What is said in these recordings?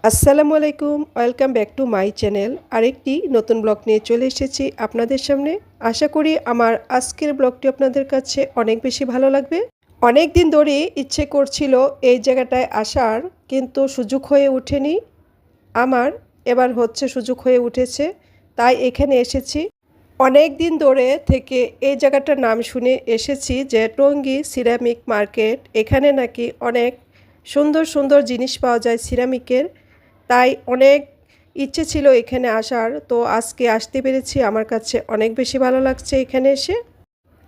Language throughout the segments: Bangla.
আসসালামু আলাইকুম, welcome back to my channel. আরেকটি নতুন ব্লগ নিয়ে চলে এসেছি আপনাদের সামনে। আশা করি আমার আজকের ব্লগটি আপনাদের কাছে অনেক বেশি ভালো লাগবে। অনেক দিন ধরেই ইচ্ছে করছিল এই জায়গাটায় আসার, কিন্তু সুযোগ হয়ে ওঠেনি আমার। এবার হচ্ছে সুযোগ হয়ে উঠেছে, তাই এখানে এসেছি। অনেক দিন ধরে থেকে এই জায়গাটার নাম শুনে এসেছি যে টঙ্গী সিরামিক মার্কেট। এখানে নাকি অনেক সুন্দর সুন্দর জিনিস পাওয়া যায় সিরামিকের। তাই অনেক ইচ্ছে ছিল এখানে আসার, তো আজকে আসতে পেরেছি। আমার কাছে অনেক বেশি ভালো লাগছে এখানে এসে।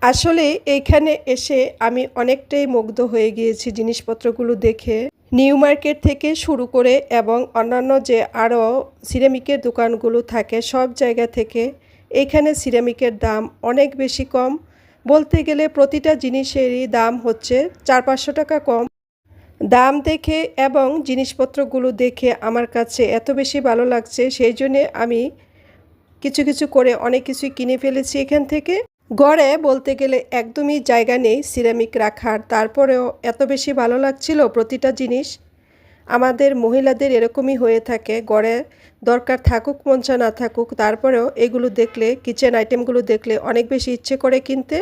আসলে এইখানে এসে আমি অনেকটাই মুগ্ধ হয়ে গিয়েছি জিনিসপত্রগুলো দেখে। নিউ মার্কেট থেকে শুরু করে এবং অন্যান্য যে আরও সিরামিকের দোকানগুলো থাকে সব জায়গা থেকে এইখানে সিরামিকের দাম অনেক বেশি কম। বলতে গেলে প্রতিটা জিনিসেরই দাম হচ্ছে 400-500 টাকা কম। দাম দেখে এবং জিনিসপত্রগুলো দেখে আমার কাছে এত বেশি ভালো লাগছে, সেই জন্যে আমি কিছু কিছু করে অনেক কিছুই কিনে ফেলেছি এখান থেকে। গড়ে বলতে গেলে একদমই জায়গা নেই সিরামিক রাখার, তারপরেও এত বেশি ভালো লাগছিল প্রতিটা জিনিস। আমাদের মহিলাদের এরকমই হয়ে থাকে, গড়ে দরকার থাকুক মঞ্চা না থাকুক, তারপরেও এগুলো দেখলে, কিচেন আইটেমগুলো দেখলে অনেক বেশি ইচ্ছে করে কিনতে।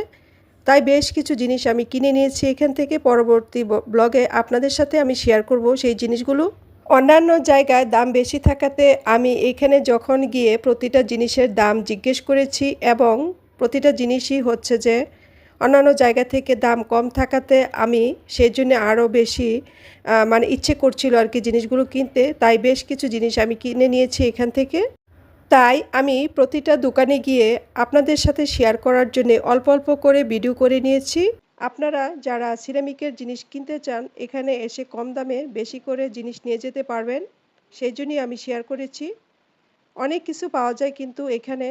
তাই বেশ কিছু জিনিস আমি কিনে নিয়েছি এখান থেকে। পরবর্তী ব্লগে আপনাদের সাথে আমি শেয়ার করব সেই জিনিসগুলো। অন্যান্য জায়গায় দাম বেশি থাকাতে আমি এখানে যখন গিয়ে প্রতিটা জিনিসের দাম জিজ্ঞেস করেছি, এবং প্রতিটা জিনিসই হচ্ছে যে অন্যান্য জায়গা থেকে দাম কম থাকাতে আমি সেই জন্য আরও বেশি মানে ইচ্ছে করছিল আর কি জিনিসগুলো কিনতে। তাই বেশ কিছু জিনিস আমি কিনে নিয়েছি এখান থেকে। তাই আমি প্রতিটা দোকানে গিয়ে আপনাদের সাথে শেয়ার করার জন্য অল্প অল্প করে ভিডিও করে নিয়েছি। আপনারা যারা সিরামিকের জিনিস কিনতে চান এখানে এসে কম দামে বেশি করে জিনিস নিয়ে যেতে পারবেন, সেই জন্যই আমি শেয়ার করেছি। অনেক কিছু পাওয়া যায় কিন্তু এখানে